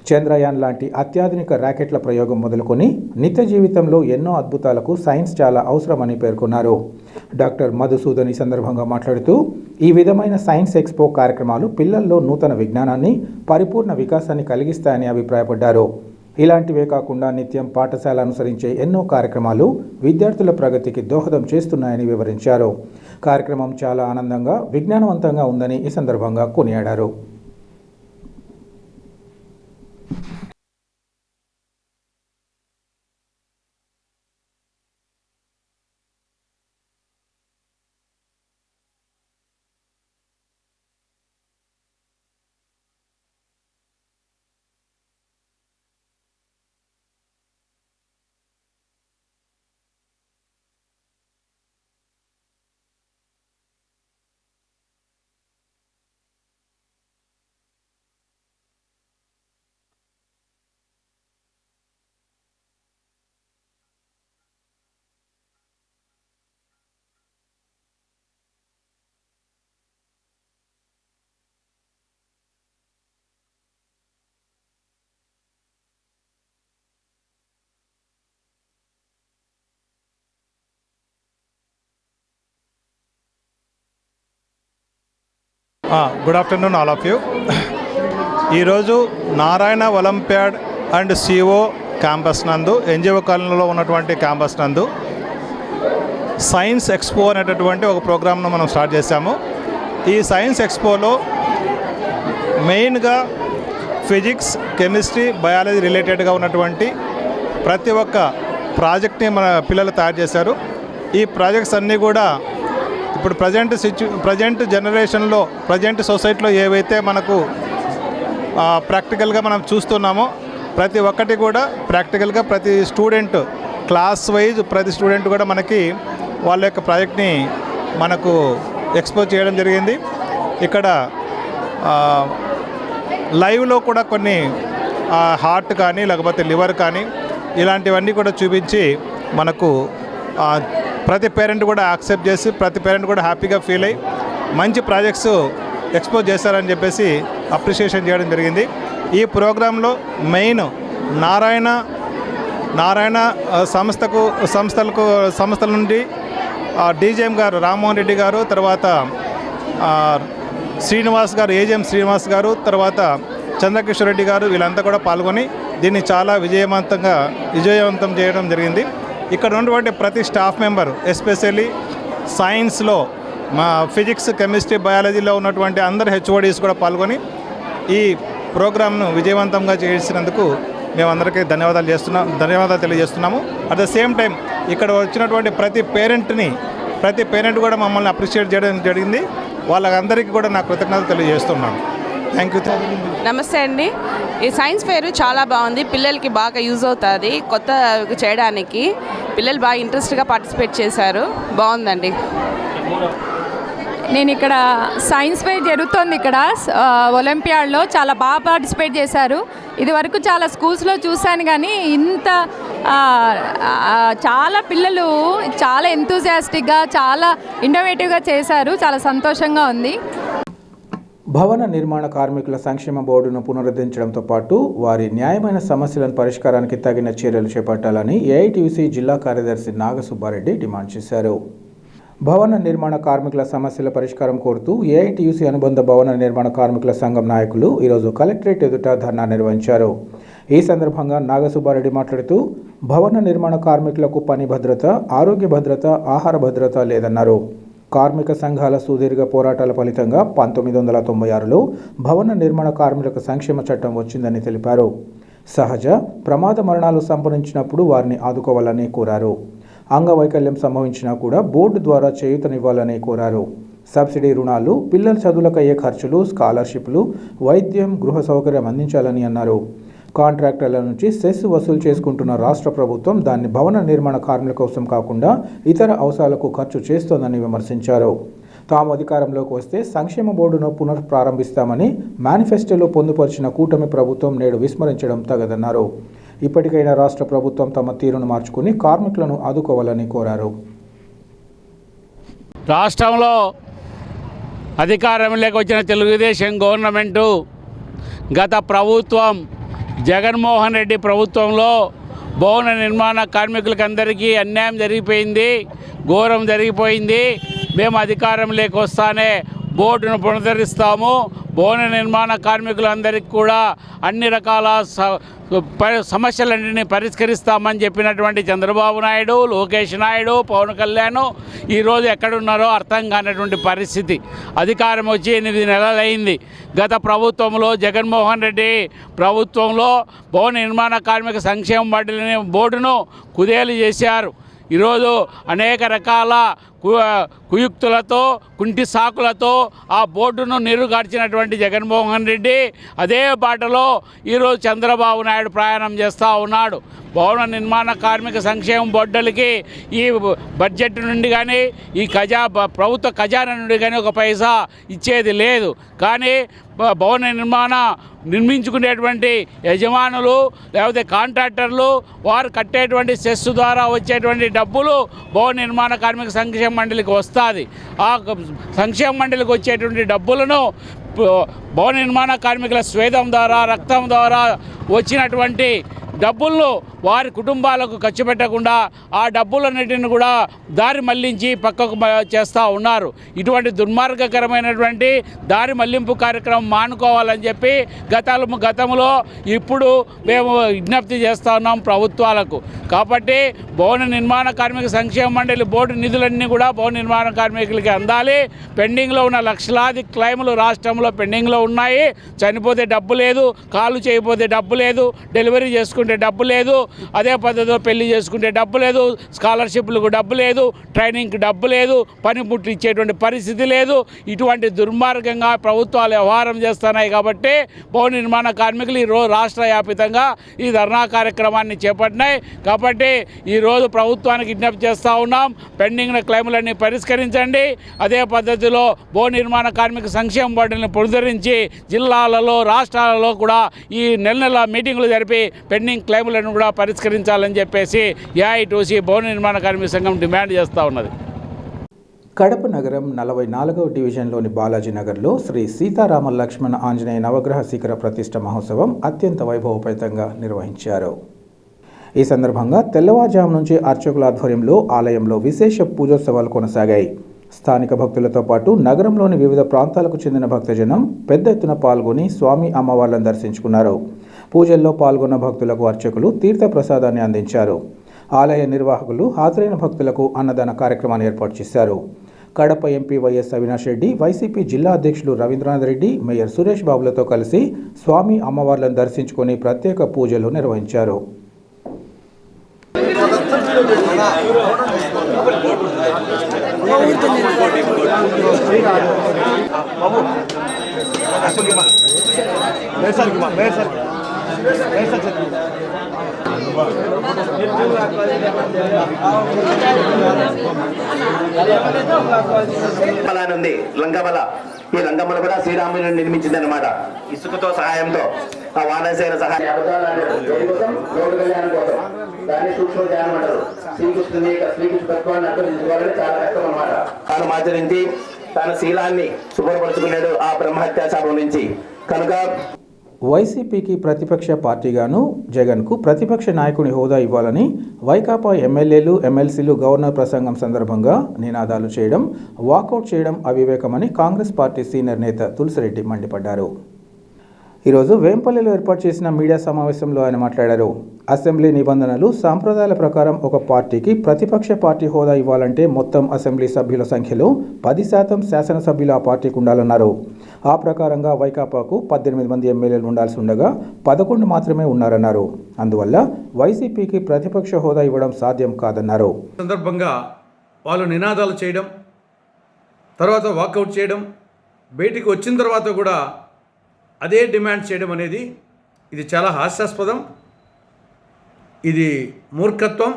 చంద్రయాన్ లాంటి అత్యాధునిక ర్యాకెట్ల ప్రయోగం మొదలుకొని నిత్య జీవితంలో ఎన్నో అద్భుతాలకు సైన్స్ చాలా అవసరమని పేర్కొన్నారు. డాక్టర్ మధుసూదన్ ఈ సందర్భంగా మాట్లాడుతూ ఈ విధమైన సైన్స్ ఎక్స్పో కార్యక్రమాలు పిల్లల్లో నూతన విజ్ఞానాన్ని, పరిపూర్ణ వికాసాన్ని కలిగిస్తాయని అభిప్రాయపడ్డారు. ఇలాంటివే కాకుండా నిత్యం పాఠశాల అనుసరించే ఎన్నో కార్యక్రమాలు విద్యార్థుల ప్రగతికి దోహదం చేస్తున్నాయని వివరించారు. కార్యక్రమం చాలా ఆనందంగా, విజ్ఞానవంతంగా ఉందని ఈ సందర్భంగా కొనియాడారు. Good afternoon all of you. ఈరోజు Narayana olympiad and CO campus నందు, NGO కాలనీలో ఉన్నటువంటి క్యాంపస్ నందు సైన్స్ ఎక్స్పో అనేటటువంటి ఒక ప్రోగ్రామ్ను మనం స్టార్ట్ చేశాము. ఈ సైన్స్ ఎక్స్పోలో మెయిన్గా ఫిజిక్స్, కెమిస్ట్రీ, బయాలజీ రిలేటెడ్గా ఉన్నటువంటి ప్రతి ఒక్క ప్రాజెక్ట్ని మన పిల్లలు తయారు చేశారు. ఈ ప్రాజెక్ట్స్ అన్నీ కూడా ఇప్పుడు ప్రజెంట్ జనరేషన్లో, ప్రజెంట్ సొసైటీలో ఏవైతే మనకు ప్రాక్టికల్గా మనం చూస్తున్నామో ప్రతి ఒక్కటి కూడా ప్రాక్టికల్గా ప్రతి స్టూడెంట్ క్లాస్ వైజ్ ప్రతి స్టూడెంట్ కూడా మనకి వాళ్ళ యొక్క ప్రాజెక్ట్ని మనకు ఎక్స్పోజ్ చేయడం జరిగింది. ఇక్కడ లైవ్లో కూడా కొన్ని హార్ట్ కానీ లేకపోతే లివర్ కానీ ఇలాంటివన్నీ కూడా చూపించి మనకు ప్రతి పేరెంట్ కూడా యాక్సెప్ట్ చేసి ప్రతి పేరెంట్ కూడా హ్యాపీగా ఫీల్ అయ్యి మంచి ప్రాజెక్ట్స్ ఎక్స్పోజ్ చేస్తారని చెప్పేసి అప్రిషియేషన్ చేయడం జరిగింది. ఈ ప్రోగ్రాంలో మెయిన్ నారాయణ సంస్థల నుండి డీజీఎం గారు రామ్మోహన్ రెడ్డి గారు, తర్వాత శ్రీనివాస్ గారు, ఏజీఎం శ్రీనివాస్ గారు, తర్వాత చంద్రకిషోర్ రెడ్డి గారు, వీళ్ళంతా కూడా పాల్గొని దీన్ని చాలా విజయవంతం చేయడం జరిగింది. ఇక్కడ ఉన్నటువంటి ప్రతి స్టాఫ్ మెంబర్ ఎస్పెషల్లీ సైన్స్లో మా ఫిజిక్స్, కెమిస్ట్రీ, బయాలజీలో ఉన్నటువంటి అందరు హెచ్ఓడీస్ కూడా పాల్గొని ఈ ప్రోగ్రామ్ను విజయవంతంగా చేసినందుకు మేమందరికీ ధన్యవాదాలు తెలియజేస్తున్నాము. అట్ ద సేమ్ టైం ఇక్కడ వచ్చినటువంటి ప్రతి పేరెంట్ కూడా మమ్మల్ని అప్రిషియేట్ చేయడం జరిగింది. వాళ్ళందరికీ కూడా నా కృతజ్ఞతలు తెలియజేస్తున్నాను. Thank you. నమస్తే అండి. ఈ సైన్స్ ఫేర్ చాలా బాగుంది. పిల్లలకి బాగా యూజ్ అవుతుంది. కొత్త చేయడానికి పిల్లలు బాగా ఇంట్రెస్ట్గా పార్టిసిపేట్ చేశారు. బాగుందండి. నేను ఇక్కడ సైన్స్ ఫేర్ జరుగుతోంది. ఇక్కడ ఒలింపియాడ్లో చాలా బాగా పార్టిసిపేట్ చేశారు. ఇది వరకు చాలా స్కూల్స్లో చూశాను, కానీ ఇంత చాలా పిల్లలు చాలా ఎంతూజియాస్టిక్గా చాలా ఇన్నోవేటివ్గా చేశారు. చాలా సంతోషంగా ఉంది. భవన నిర్మాణ కార్మికుల సంక్షేమ బోర్డును పునరుద్ధరించడంతో పాటు వారి న్యాయమైన సమస్యలను పరిష్కారానికి తగిన చర్యలు చేపట్టాలని ఏఐటీయూసీ జిల్లా కార్యదర్శి నాగసుబ్బారెడ్డి డిమాండ్ చేశారు. భవన నిర్మాణ కార్మికుల సమస్యల పరిష్కారం కోరుతూ ఏఐటీయూసీ అనుబంధ భవన నిర్మాణ కార్మికుల సంఘం నాయకులు ఈరోజు కలెక్టరేట్ ఎదుట ధర్నా నిర్వహించారు. ఈ సందర్భంగా నాగసుబ్బారెడ్డి మాట్లాడుతూ భవన నిర్మాణ కార్మికులకు పని భద్రత, ఆరోగ్య భద్రత, ఆహార భద్రత లేదన్నారు. కార్మిక సంఘాల సుదీర్ఘ పోరాటాల ఫలితంగా 1996లో భవన నిర్మాణ కార్మికులకు సంక్షేమ చట్టం వచ్చిందని తెలిపారు. సహజ ప్రమాద మరణాలు సంభవించినప్పుడు వారిని ఆదుకోవాలని కోరారు. అంగవైకల్యం సంభవించినా కూడా బోర్డు ద్వారా చేయూతనివ్వాలని కోరారు. సబ్సిడీ రుణాలు, పిల్లల చదువులకు అయ్యే ఖర్చులు, స్కాలర్షిప్లు, వైద్యం, గృహ సౌకర్యం అందించాలని అన్నారు. కాంట్రాక్టర్ల నుంచి సెస్ వసూలు చేసుకుంటున్న రాష్ట్ర ప్రభుత్వం దాన్ని భవన నిర్మాణ కార్మికుల కోసం కాకుండా ఇతర అవసరాలకు ఖర్చు చేస్తోందని విమర్శించారు. తాము అధికారంలోకి వస్తే సంక్షేమ బోర్డును పునఃప్రారంభిస్తామని మేనిఫెస్టోలో పొందుపరిచిన కూటమి ప్రభుత్వం నేడు విస్మరించడం తగదన్నారు. ఇప్పటికైనా రాష్ట్ర ప్రభుత్వం తమ తీరును మార్చుకుని కార్మికులను ఆదుకోవాలని కోరారు. రాష్ట్రంలో అధికారంలోకి వచ్చిన తెలుగుదేశం గవర్నమెంటు గత ప్రభుత్వం జగన్మోహన్ రెడ్డి ప్రభుత్వంలో భవన నిర్మాణ కార్మికులకి అందరికీ అన్యాయం జరిగిపోయింది, ఘోరం జరిగిపోయింది. మేము అధికారంలోకి వస్తానే బోర్డును పునరుద్ధరిస్తాము, భవన నిర్మాణ కార్మికులందరికీ కూడా అన్ని రకాల సమస్యలన్నింటినీ పరిష్కరిస్తామని చెప్పినటువంటి చంద్రబాబు నాయుడు, లోకేష్ నాయుడు, పవన్ కళ్యాణ్ ఈరోజు ఎక్కడున్నారో అర్థం కానటువంటి పరిస్థితి. అధికారం వచ్చి 8 నెలలైంది. గత ప్రభుత్వంలో జగన్మోహన్ రెడ్డి ప్రభుత్వంలో భవన నిర్మాణ కార్మిక సంక్షేమ బోర్డును కుదేలు చేశారు. ఈరోజు అనేక రకాల కుయుక్తులతో, కుంటి సాకులతో ఆ బోర్డును నీరుగార్చినటువంటి జగన్మోహన్ రెడ్డి అదే బాటలో ఈరోజు చంద్రబాబు నాయుడు ప్రయాణం చేస్తూ ఉన్నాడు. భవన నిర్మాణ కార్మిక సంక్షేమ బోర్డులకి ఈ బడ్జెట్ నుండి కానీ ఈ ప్రభుత్వ ఖజానా నుండి కానీ ఒక పైసా ఇచ్చేది లేదు. కానీ భవన నిర్మించుకునేటువంటి యజమానులు లేకపోతే కాంట్రాక్టర్లు వారు కట్టేటువంటి సెస్ ద్వారా వచ్చేటువంటి డబ్బులు భవన నిర్మాణ కార్మిక సంక్షేమ మండలికి వస్తుంది. ఆ సంక్షేమ మండలికి వచ్చేటువంటి డబ్బులను భవన నిర్మాణ కార్మికుల స్వేదం ద్వారా, రక్తం ద్వారా వచ్చినటువంటి డబ్బులను వారి కుటుంబాలకు ఖర్చు పెట్టకుండా ఆ డబ్బులన్నిటిని కూడా దారి మళ్లించి పక్కకు చేస్తూ ఉన్నారు. ఇటువంటి దుర్మార్గకరమైనటువంటి దారి మళ్లింపు కార్యక్రమం మానుకోవాలని చెప్పి గతంలో ఇప్పుడు మేము విజ్ఞప్తి చేస్తూ ఉన్నాం ప్రభుత్వాలకు. కాబట్టి భవన నిర్మాణ కార్మిక సంక్షేమ మండలి బోర్డు నిధులన్నీ కూడా భవన నిర్మాణ కార్మికులకి అందాలి. పెండింగ్లో ఉన్న లక్షలాది క్లెయిములు రాష్ట్రంలో పెండింగ్లో ఉన్నాయి. చనిపోతే డబ్బు లేదు, కాలు చేయకపోతే డబ్బు లేదు, డెలివరీ చేసుకుంటే చేసుకుంటే డబ్బు లేదు, అదే పద్ధతిలో పెళ్లి చేసుకుంటే డబ్బు లేదు, స్కాలర్షిప్లకు డబ్బు లేదు, ట్రైనింగ్కి డబ్బు లేదు, పనిముట్లు ఇచ్చేటువంటి పరిస్థితి లేదు. ఇటువంటి దుర్మార్గంగా ప్రభుత్వాలు వ్యవహారం చేస్తున్నాయి కాబట్టి భవన నిర్మాణ కార్మికులు ఈరోజు రాష్ట్ర వ్యాపితంగా ఈ ధర్నా కార్యక్రమాన్ని చేపట్టినాయి. కాబట్టి ఈరోజు ప్రభుత్వానికి విజ్ఞప్తి చేస్తూ ఉన్నాం, పెండింగ్ క్లెయిములన్నీ పరిష్కరించండి. అదే పద్ధతిలో భవన నిర్మాణ కార్మిక సంక్షేమ బోర్డుని పునరుద్ధరించి జిల్లాలలో రాష్ట్రాలలో కూడా ఈ నెల మీటింగులు జరిపి పెండింగ్ క్లెయిములను కూడా పరిష్కరించాలని చెప్పేసి ఏఐటీసీ భవన నిర్మాణ కార్మిక సంఘం డిమాండ్ చేస్తూ ఉన్నది. కడప నగరం 44వ డివిజన్లోని బాలాజీ నగర్లో శ్రీ సీతారామ లక్ష్మణ ఆంజనేయ నవగ్రహ శిఖర ప్రతిష్ఠ మహోత్సవం అత్యంత వైభవోపేతంగా నిర్వహించారు. ఈ సందర్భంగా తెల్లవారుజాము నుంచి అర్చకుల ఆధ్వర్యంలో ఆలయంలో విశేష పూజోత్సవాలు కొనసాగాయి. స్థానిక భక్తులతో పాటు నగరంలోని వివిధ ప్రాంతాలకు చెందిన భక్తజనం పెద్ద ఎత్తున పాల్గొని స్వామి అమ్మవార్లను దర్శించుకున్నారు. పూజల్లో పాల్గొన్న భక్తులకు అర్చకులు తీర్థ ప్రసాదాన్ని అందించారు. ఆలయ నిర్వాహకులు హాజరైన భక్తులకు అన్నదాన కార్యక్రమాన్ని ఏర్పాటు చేశారు. Kadapa MP YS Avinash Reddy, YCP జిల్లా అధ్యక్షులు రవీంద్రనాథ్ రెడ్డి, మేయర్ సురేష్ బాబులతో కలిసి స్వామి అమ్మవార్లను దర్శించుకొని ప్రత్యేక పూజలు నిర్వహించారు. ఉంది లంకబల. ఈ లంకబల కూడా శ్రీరాముని నిర్మించింది అనమాట. ఇసుకతో సహాయంతో ఆ వానసేన సహాయం దాన్ని సూక్ష్మ ధ్యానం అంటారు. శ్రీకృష్ణ తత్వాన్ని అర్థం చేసుకోవాలని చాలా కష్టం అనమాట. తాను ఆచరించి తన శీలాన్ని శుభ్రపరుచుకున్నాడు ఆ బ్రహ్మహత్యా శాపం నుంచి. కనుక వైసీపీకి ప్రతిపక్ష పార్టీగాను జగన్కు ప్రతిపక్ష నాయకుని హోదా ఇవ్వాలని వైకాపా ఎమ్మెల్యేలు, ఎమ్మెల్సీలు గవర్నర్ ప్రసంగం సందర్భంగా నినాదాలు చేయడం, వాకౌట్ చేయడం అవివేకమని కాంగ్రెస్ పార్టీ సీనియర్ నేత తులసిరెడ్డి మండిపడ్డారు. ఈరోజు వేంపల్లిలో ఏర్పాటు చేసిన మీడియా సమావేశంలో ఆయన మాట్లాడారు. అసెంబ్లీ నిబంధనలు, సాంప్రదాయాల ప్రకారం ఒక పార్టీకి ప్రతిపక్ష పార్టీ హోదా ఇవ్వాలంటే మొత్తం అసెంబ్లీ సభ్యుల సంఖ్యలో 10% శాసనసభ్యులు ఆ పార్టీకి ఉండాలన్నారు. ఆ ప్రకారంగా వైకాపాకు 18 మంది ఎమ్మెల్యేలు ఉండాల్సి ఉండగా 11 మాత్రమే ఉన్నారన్నారు. అందువల్ల వైసీపీకి ప్రతిపక్ష హోదా ఇవ్వడం సాధ్యం కాదన్నారు. సందర్భంగా వాళ్ళు నినాదాలు చేయడం, తర్వాత వాకౌట్ చేయడం, బయటికి వచ్చిన తర్వాత కూడా అదే డిమాండ్ చేయడం అనేది ఇది చాలా హాస్యాస్పదం, ఇది మూర్ఖత్వం,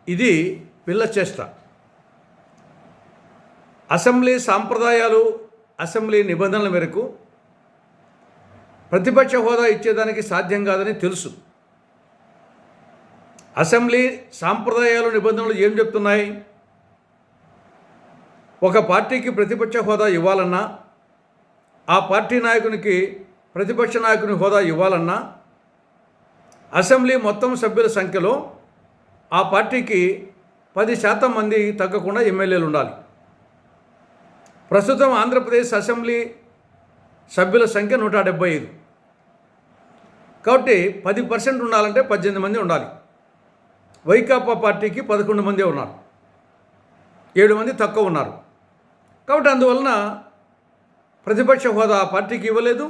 ఇది పిల్ల చేష్ట. అసెంబ్లీ సాంప్రదాయాలు, అసెంబ్లీ నిబంధనల మేరకు ప్రతిపక్ష హోదా ఇచ్చేదానికి సాధ్యం కాదని తెలుసు. అసెంబ్లీ సాంప్రదాయాలు, నిబంధనలు ఏం చెప్తున్నాయి? ఒక పార్టీకి ప్రతిపక్ష హోదా ఇవ్వాలన్నా, ఆ పార్టీ నాయకునికి ప్రతిపక్ష నాయకుని హోదా ఇవ్వాలన్నా అసెంబ్లీ మొత్తం సభ్యుల సంఖ్యలో ఆ పార్టీకి 10% మంది తగ్గకుండా ఎమ్మెల్యేలు ఉండాలి. ప్రస్తుతం ఆంధ్రప్రదేశ్ అసెంబ్లీ సభ్యుల సంఖ్య 175. కాబట్టి 10% ఉండాలంటే 18 మంది ఉండాలి. వైకాపా పార్టీకి 11 మందే ఉన్నారు, 7 మంది తక్కువ ఉన్నారు. కాబట్టి అందువలన ప్రతిపక్ష హోదా ఆ పార్టీకి ఇవ్వలేదు,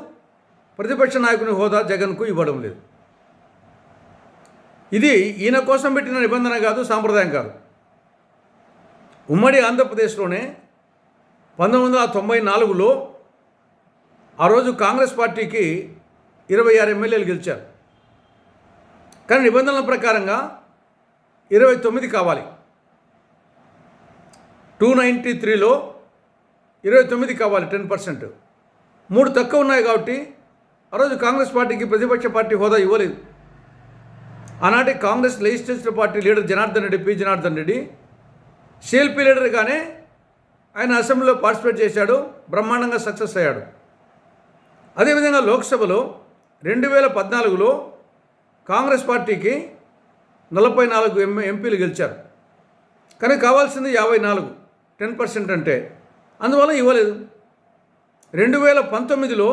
ప్రతిపక్ష నాయకుని హోదా జగన్కు ఇవ్వడం లేదు. ఇది ఈయన కోసం పెట్టిన నిబంధన కాదు, సాంప్రదాయం కాదు. ఉమ్మడి ఆంధ్రప్రదేశ్లోనే 1994లో ఆ రోజు కాంగ్రెస్ పార్టీకి 26 ఎమ్మెల్యేలు గెలిచారు. కానీ నిబంధనల ప్రకారంగా 29 కావాలి. 293లో 29 కావాలి, 10%. 3 తక్కువ ఉన్నాయి కాబట్టి ఆ రోజు కాంగ్రెస్ పార్టీకి ప్రతిపక్ష పార్టీ హోదా ఇవ్వలేదు. ఆనాటి Congress legislative party leader P Janardhan Reddy CLP లీడర్గానే ఆయన అసెంబ్లీలో పార్టిసిపేట్ చేశాడు, బ్రహ్మాండంగా సక్సెస్ అయ్యాడు. అదేవిధంగా లోక్సభలో 2014లో కాంగ్రెస్ పార్టీకి 44 ఎంపీలు గెలిచారు. కానీ కావాల్సింది 54, 10% అంటే. అందువల్ల ఇవ్వలేదు. 2019లో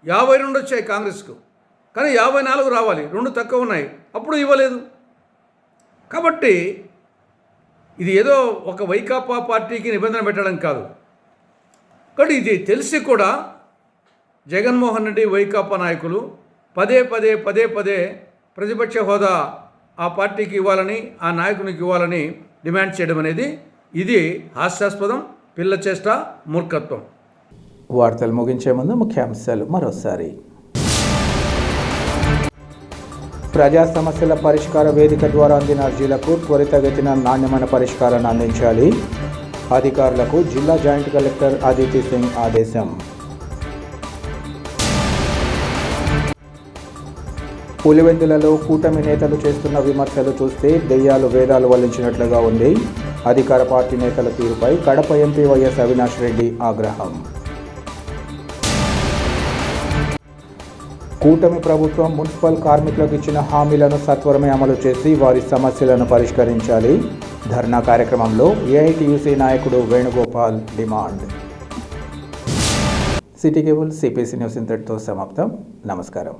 52 వచ్చాయి కాంగ్రెస్కు, కానీ 54 రావాలి, 2 తక్కువ ఉన్నాయి, అప్పుడు ఇవ్వలేదు. కాబట్టి ఇది ఏదో ఒక వైకాపా పార్టీకి నిబంధన పెట్టడం కాదు. కాబట్టి ఇది తెలిసి కూడా జగన్మోహన్ రెడ్డి, వైకాపా నాయకులు పదే పదే ప్రతిపక్ష హోదా ఆ పార్టీకి ఇవ్వాలని, ఆ నాయకునికి ఇవ్వాలని డిమాండ్ చేయడం అనేది ఇది హాస్యాస్పదం, పిల్ల చేష్ట, మూర్ఖత్వం. వార్తలు ముగించే ముందు ముఖ్యాంశాలు మరోసారి. ప్రజా సమస్యల పరిష్కార వేదిక ద్వారా అందిన అర్జీలకు త్వరితగతిన నాణ్యమైన పరిష్కారాన్ని అందించాలి. అధికారులకు జిల్లా జాయింట్ కలెక్టర్ అదితి సింగ్ ఆదేశం. పులివెందులలో కూటమి నేతలు చేస్తున్న విమర్శలు చూస్తే దెయ్యాలు వేదాలు వల్లించినట్లుగా ఉంది. అధికార పార్టీ నేతల తీరుపై కడప ఎంపీ వైఎస్ అవినాష్ రెడ్డి ఆగ్రహం. కూటమి ప్రభుత్వం మున్సిపల్ కార్మికులకు ఇచ్చిన హామీలను సత్వరమే అమలు చేసి వారి సమస్యలను పరిష్కరించాలి. ధర్నా కార్యక్రమంలో ఏఐటీయూసీ నాయకుడు Venugopal demand. City cable CPC news ఇంతటితో సమాప్తం. నమస్కారం.